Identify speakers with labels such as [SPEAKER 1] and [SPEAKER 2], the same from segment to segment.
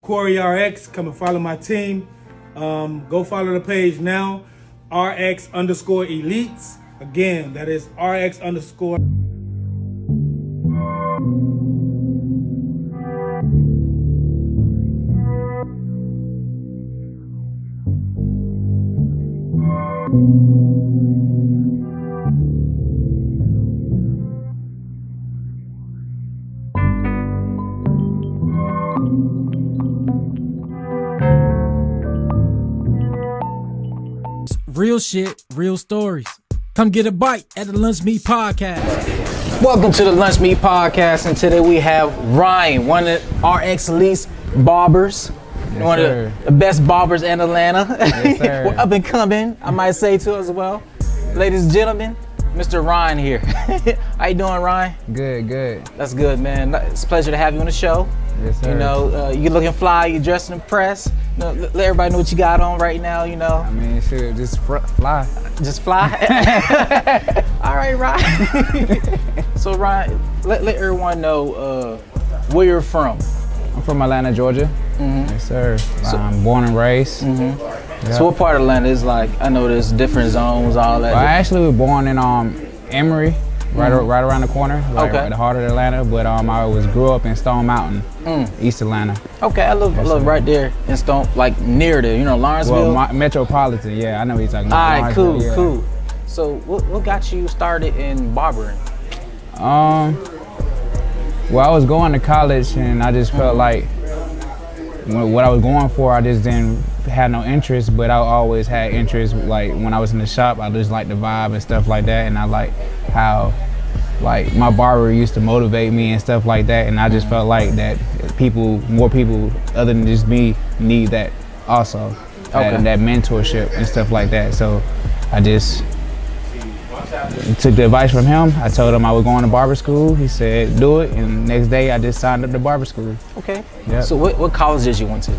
[SPEAKER 1] Corey RX. Come and follow my team. Go follow the page now, RX_elites. Again, that is RX_.
[SPEAKER 2] Real shit, real stories. Come get a bite at the Lunch Meat Podcast.
[SPEAKER 3] Welcome to the Lunch Meat Podcast, and today we have Ryan, one of RX Elite Barbers,
[SPEAKER 4] Yes,
[SPEAKER 3] one
[SPEAKER 4] sir.
[SPEAKER 3] of the best barbers in Atlanta.
[SPEAKER 4] Yes, sir.
[SPEAKER 3] We're up and coming, I might say too as well. Ladies and gentlemen, Mr. Ryan here. How you doing, Ryan?
[SPEAKER 4] Good.
[SPEAKER 3] That's good, man. It's a pleasure to have you on the show.
[SPEAKER 4] Yes, sir.
[SPEAKER 3] You know, you looking fly, you dressed and impressed. You know, let everybody know what you got on right now, you know.
[SPEAKER 4] I mean, shit, just fly.
[SPEAKER 3] Just fly. All right, Ryan. So, Ryan, let everyone know where you're from.
[SPEAKER 4] I'm from Atlanta, Georgia.
[SPEAKER 3] Mm-hmm.
[SPEAKER 4] Yes, sir. I'm born and raised.
[SPEAKER 3] Mm-hmm.
[SPEAKER 4] Yep.
[SPEAKER 3] So, what part of Atlanta is like? I know there's different zones, all that.
[SPEAKER 4] Well, I actually was born in Emory, right around the corner, like
[SPEAKER 3] Okay.
[SPEAKER 4] at the heart of Atlanta. But I grew up in Stone Mountain, East Atlanta.
[SPEAKER 3] Okay, I live right there in Stone, like near there. You know, Lawrenceville.
[SPEAKER 4] Well, Metropolitan. Yeah, I know what you're talking
[SPEAKER 3] All
[SPEAKER 4] about.
[SPEAKER 3] right, cool,
[SPEAKER 4] Lawrenceville, yeah.
[SPEAKER 3] cool. So, what got you started in barbering?
[SPEAKER 4] Well, I was going to college, and I just felt like what I was going for, I just didn't have no interest, but I always had interest. Like when I was in the shop, I just liked the vibe and stuff like that, and I like how like my barber used to motivate me and stuff like that, and I just felt like that more people other than just me need that also, that mentorship and stuff like that. So I just took the advice from him. I told him I was going to barber school. He said, do it. And the next day I just signed up to barber school.
[SPEAKER 3] Okay.
[SPEAKER 4] Yep.
[SPEAKER 3] So what college did you went to?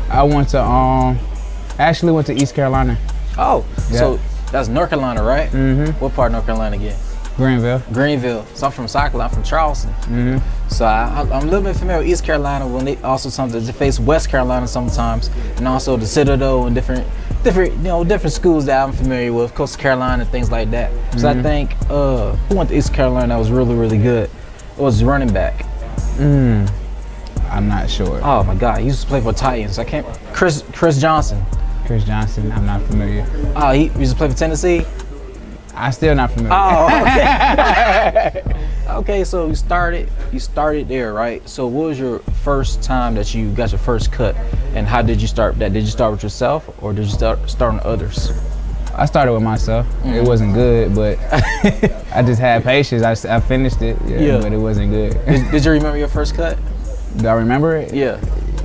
[SPEAKER 4] I went to, actually went to East Carolina.
[SPEAKER 3] Oh,
[SPEAKER 4] Yep.
[SPEAKER 3] so that's North Carolina, right?
[SPEAKER 4] Mm-hmm.
[SPEAKER 3] What part of North Carolina again?
[SPEAKER 4] Greenville.
[SPEAKER 3] So I'm from South Carolina, I'm from Charleston.
[SPEAKER 4] Mm-hmm.
[SPEAKER 3] So I'm a little bit familiar with East Carolina when they also sometimes they face West Carolina sometimes, and also the Citadel and different schools that I'm familiar with, Coastal Carolina and things like that. So I think who went to East Carolina that was really, really good? It was running back.
[SPEAKER 4] I'm not sure.
[SPEAKER 3] Oh my God, he used to play for Titans. I can't. Chris Johnson.
[SPEAKER 4] Chris Johnson, I'm not familiar.
[SPEAKER 3] Oh, he used to play for Tennessee.
[SPEAKER 4] I'm still not familiar.
[SPEAKER 3] Oh, okay. Okay, so you started there, right? So what was your first time that you got your first cut, and how did you start that? Did you start with yourself, or did you start on others?
[SPEAKER 4] I started with myself. It wasn't good, but I just had patience. I finished it, but it wasn't good.
[SPEAKER 3] Did you remember your first cut?
[SPEAKER 4] Do I remember it?
[SPEAKER 3] Yeah.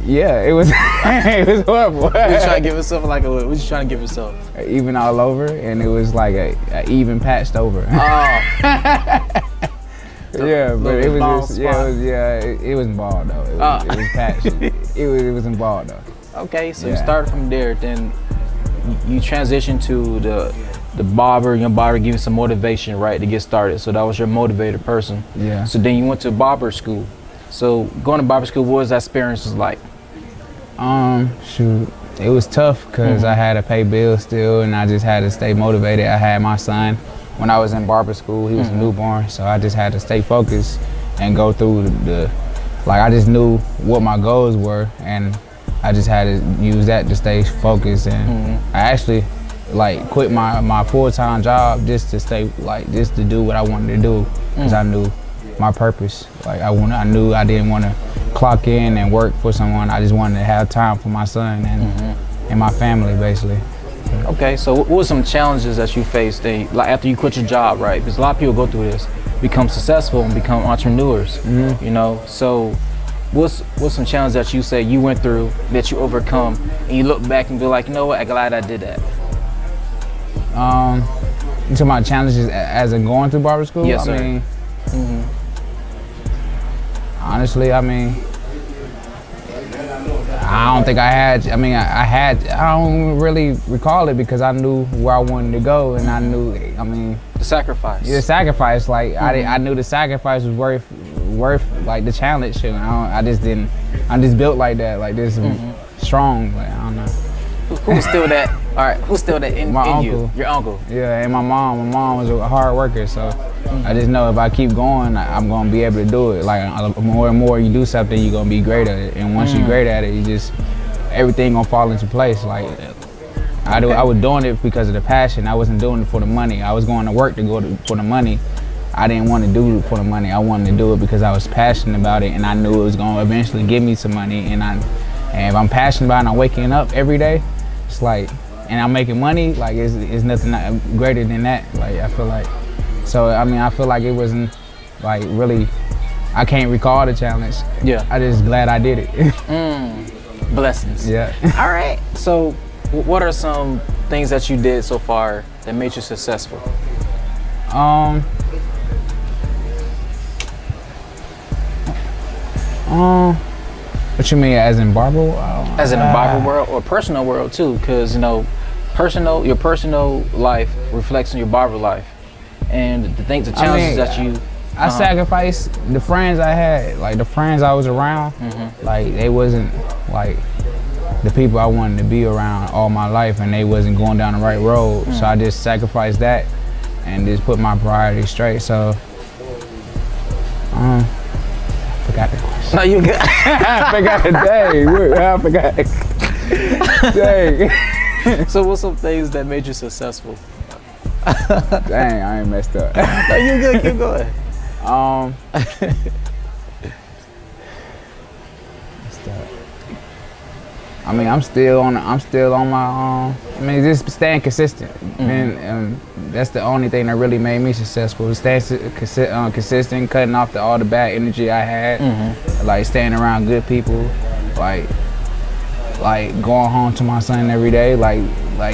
[SPEAKER 4] Yeah, it was it was horrible.
[SPEAKER 3] What you trying to give yourself what you trying to give yourself?
[SPEAKER 4] Even all over, and it was like a even patched over.
[SPEAKER 3] Oh.
[SPEAKER 4] Yeah, but it was
[SPEAKER 3] bald
[SPEAKER 4] just,
[SPEAKER 3] spot.
[SPEAKER 4] it wasn't bald though. It was patched. it wasn't bald though.
[SPEAKER 3] Okay, so you
[SPEAKER 4] Yeah.
[SPEAKER 3] started from there, then you transitioned to the barber. Your barber gave you some motivation, right, to get started. So that was your motivated person.
[SPEAKER 4] Yeah.
[SPEAKER 3] So then you went to barber school. So going to barber school, what was that experience like?
[SPEAKER 4] Shoot, it was tough because I had to pay bills still, and I just had to stay motivated. I had my son when I was in barber school. He was a newborn, so I just had to stay focused and go through I just knew what my goals were, and I just had to use that to stay focused. And I actually quit my full-time job just to stay just to do what I wanted to do, because I knew my purpose. I knew I didn't want to clock in and work for someone. I just wanted to have time for my son and my family, basically.
[SPEAKER 3] Okay, so what were some challenges that you faced after you quit your job, right? Because a lot of people go through this, become successful and become entrepreneurs, you know? So what's some challenges that you say you went through that you overcome, and you look back and be like, you know what, I'm glad I did that?
[SPEAKER 4] You talking about challenges as in going through barber school?
[SPEAKER 3] Yes, sir.
[SPEAKER 4] I mean, honestly, I mean, I don't think I had. I mean, I don't really recall it because I knew where I wanted to go, and I knew. I mean,
[SPEAKER 3] The sacrifice.
[SPEAKER 4] the sacrifice. I knew the sacrifice was worth like the challenge. I just didn't. I'm just built like that, like this strong. Like I don't know.
[SPEAKER 3] Who's still that? All right, who's still that in,
[SPEAKER 4] My
[SPEAKER 3] in
[SPEAKER 4] uncle.
[SPEAKER 3] you? Your uncle.
[SPEAKER 4] Yeah, and my mom. My mom was a hard worker, so I just know if I keep going, I'm gonna be able to do it. Like more and more you do something, you're gonna be great at it. And once you're great at it, you just everything gonna fall into place. Like I was doing it because of the passion. I wasn't doing it for the money. I was going to work for the money. I didn't want to do it for the money. I wanted to do it because I was passionate about it, and I knew it was gonna eventually give me some money. And if I'm passionate about it, and I'm waking up every day, it's like, and I'm making money, like it's nothing greater than that. Like I feel like, so I mean, I feel like it wasn't like really, I can't recall the challenge.
[SPEAKER 3] Yeah.
[SPEAKER 4] I just glad I did it.
[SPEAKER 3] Blessings.
[SPEAKER 4] Yeah.
[SPEAKER 3] All right. So, what are some things that you did so far that made you successful?
[SPEAKER 4] What you mean, as in barber?
[SPEAKER 3] As in the barber world or personal world too, because your personal life reflects on your barber life, and the challenges that you.
[SPEAKER 4] I sacrificed the friends I had, like the friends I was around, like they wasn't like the people I wanted to be around all my life, and they wasn't going down the right road. So I just sacrificed that and just put my priorities straight. So, I forgot the question.
[SPEAKER 3] No, you good.
[SPEAKER 4] I forgot the day. I forgot. Dang.
[SPEAKER 3] So, what's some things that made you successful?
[SPEAKER 4] Dang, I ain't messed up.
[SPEAKER 3] No, you good. Keep going.
[SPEAKER 4] I mean, I'm still on my. I mean, just staying consistent, and that's the only thing that really made me successful. Staying consistent, cutting off all the bad energy I had, like staying around good people, like going home to my son every day,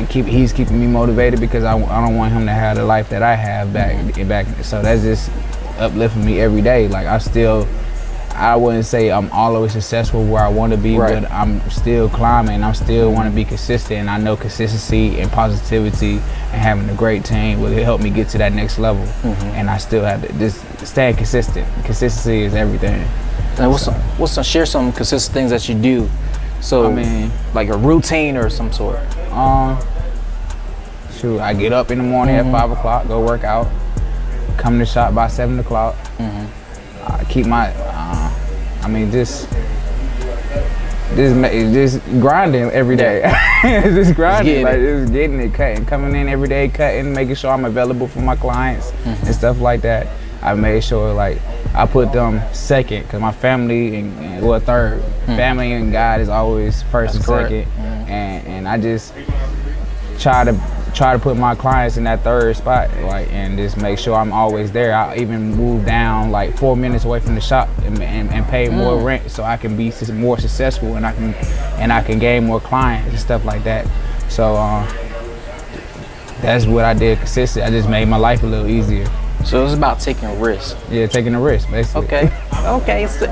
[SPEAKER 4] he's keeping me motivated because I don't want him to have the life that I have back. So that's just uplifting me every day. Like I wouldn't say I'm always successful where I want to be, but I'm still climbing. I still want to be consistent, and I know consistency and positivity and having a great team will help me get to that next level. And I still have to just stay consistent. Consistency is everything.
[SPEAKER 3] And share some consistent things that you do. So I mean, like a routine or some sort.
[SPEAKER 4] Shoot, I get up in the morning at 5 o'clock, go work out, come to the shop by 7 o'clock. I keep my, just grinding every day. Just grinding, just getting it, cutting, coming in every day, cutting, making sure I'm available for my clients and stuff like that. I made sure I put them second, because my family third. Family and God is always first and second. And I just try to put my clients in that third spot, and just make sure I'm always there. I even move down 4 minutes away from the shop and pay more rent so I can be more successful and I can gain more clients and stuff like that. So that's what I did consistent. I just made my life a little easier.
[SPEAKER 3] So it's about taking risks.
[SPEAKER 4] Yeah, taking a risk, basically.
[SPEAKER 3] Okay. So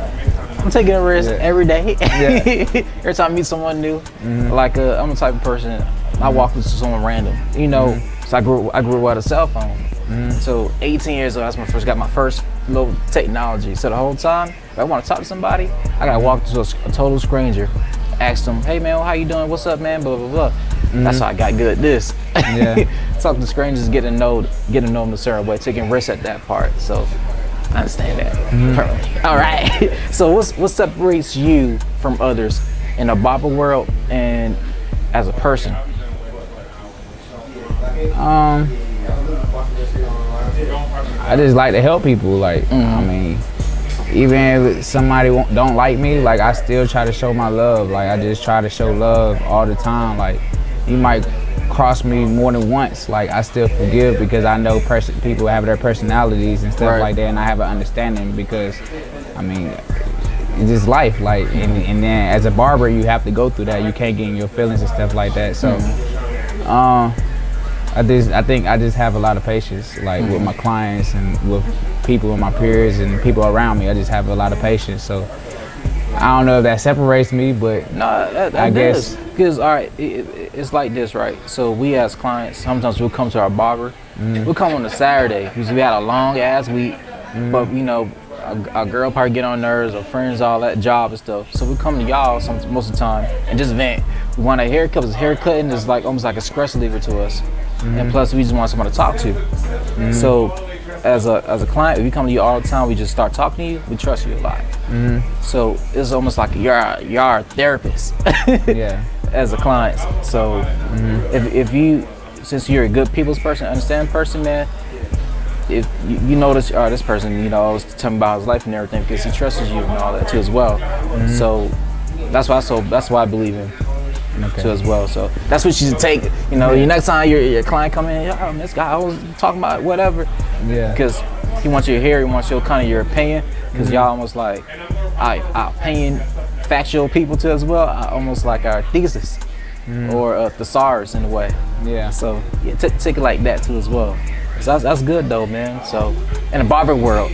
[SPEAKER 3] I'm taking a risk every day. Every time I meet someone new, I'm the type of person, I walk into someone random, So I grew up with a cell phone. So 18 years old, that's when I got my first little technology. So the whole time, if I want to talk to somebody, I gotta walk to a total stranger, ask them, hey man, how you doing? What's up, man? Blah blah blah. That's how I got good at this. Talking to strangers, getting to know them a certain way, taking risks at that part. So I understand that. All right. So what separates you from others in the barber world and as a person?
[SPEAKER 4] I just like to help people. I mean, even if somebody don't like me, I still try to show my love. I just try to show love all the time. You might cross me more than once, I still forgive because I know people have their personalities and stuff like that, and I have an understanding because, I mean, it's just life. And then as a barber, you have to go through that. You can't get in your feelings and stuff like that. So, I think I just have a lot of patience, with my clients and with people, with my peers and people around me. I just have a lot of patience. So I don't know if that separates me, but
[SPEAKER 3] no, I guess because all right, it's like this, right? So we as clients, sometimes we'll come to our barber. We'll come on a Saturday because we had a long ass week, but our girl probably get on nerves, or friends, all that job and stuff. So we come to y'all most of the time and just vent. We want a haircut, because haircutting is like almost like a stress reliever to us. And plus we just want someone to talk to. So as a client, if we come to you all the time, we just start talking to you, we trust you a lot. So it's almost like you're our therapist.
[SPEAKER 4] Yeah.
[SPEAKER 3] As a client. So if you, since you're a good people's person, understand person, man, if you notice, this person, you know, tell me about his life and everything, because he trusts you and all that too as well. So that's why I believe him too as well. So that's what you should take. You know, your next time your client come in, this guy I was talking about whatever. Yeah. Because he wants you to hear, he wants your kind of your opinion. Because y'all almost like our opinion factual people too as well. Almost like our thesis or thesaurus in a way. Yeah. So yeah, take it like that too as well. So that's good though, man. So in the barber world,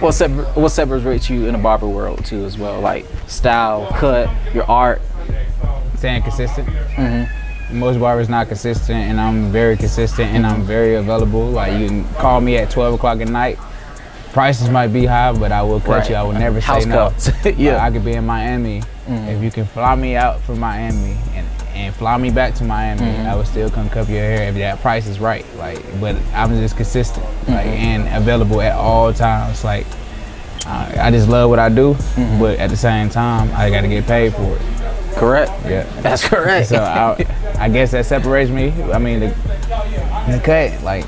[SPEAKER 3] what separates you in the barber world too as well? Like style, cut, your art.
[SPEAKER 4] Staying consistent. Most barbers not consistent, and I'm very consistent, and I'm very available. Like you can call me at 12 o'clock at night. Prices might be high, but I will cut you. I will never say no. Yeah. Like, I could be in Miami. If you can fly me out from Miami and fly me back to Miami, I would still come cut your hair if that price is right. Like, but I'm just consistent, like, and available at all times. Like, I just love what I do, but at the same time, I got to get paid for it.
[SPEAKER 3] Correct.
[SPEAKER 4] Yeah,
[SPEAKER 3] that's correct.
[SPEAKER 4] So I guess that separates me. I mean, the cut, like.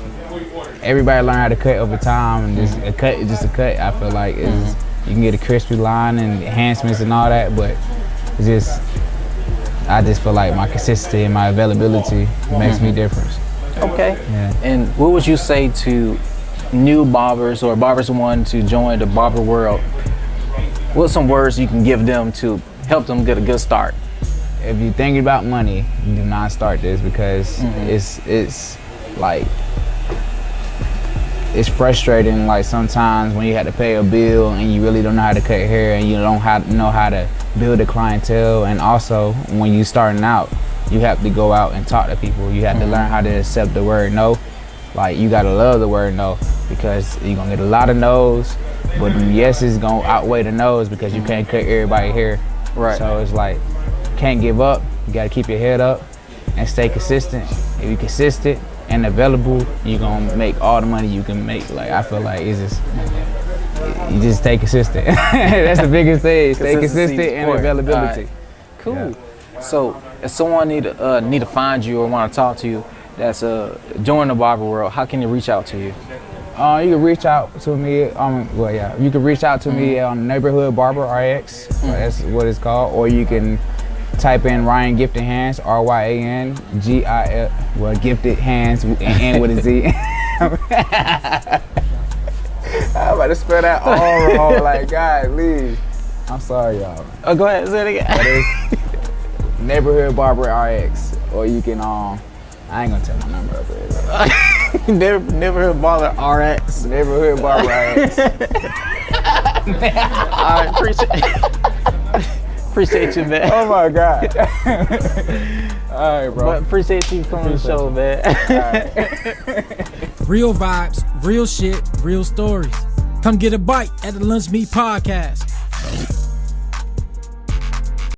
[SPEAKER 4] Everybody learn how to cut over time, and just a cut is just a cut. I feel like you can get a crispy line and enhancements and all that, but it's just, I just feel like my consistency and my availability makes me different.
[SPEAKER 3] Okay. Yeah. And what would you say to new barbers or barbers who want to join the barber world? What's some words you can give them to help them get a good start?
[SPEAKER 4] If you're thinking about money, do not start this, because it's like, it's frustrating, like sometimes when you have to pay a bill and you really don't know how to cut hair and you don't know how to build a clientele. And also when you starting out, you have to go out and talk to people. You have to learn how to accept the word no. Like, you gotta love the word no, because you're gonna get a lot of no's, but the yeses gonna outweigh the no's, because you can't cut everybody hair. Right. So it's like, can't give up. You gotta keep your head up and stay consistent. If you're consistent and available, you're gonna make all the money you can make. Like, I feel like it's just, you just stay consistent. That's the biggest thing. Stay consistent and availability.
[SPEAKER 3] Right. Cool. Yeah. So if someone need to find you or want to talk to you that's joining the barber world, how can they reach out to you?
[SPEAKER 4] You can reach out to me. You can reach out to me on Neighborhood Barber RX. That's what it's called. Or you can type in Ryan Gifted Hands, RYAN Gifted Hands, and with a Z. I'm about to spell that all wrong. Like, God, leave. I'm sorry, y'all.
[SPEAKER 3] Oh, go ahead, say it again.
[SPEAKER 4] That is Neighborhood Barber RX. Or you can, I ain't gonna tell my number up there.
[SPEAKER 3] Neighborhood Barber RX.
[SPEAKER 4] Neighborhood Barber RX.
[SPEAKER 3] All right, appreciate you, man.
[SPEAKER 4] Oh my God. All right, bro.
[SPEAKER 3] But appreciate you coming on the show, man.
[SPEAKER 2] Real vibes, real shit, real stories. Come get a bite at the Lunch Meat Podcast.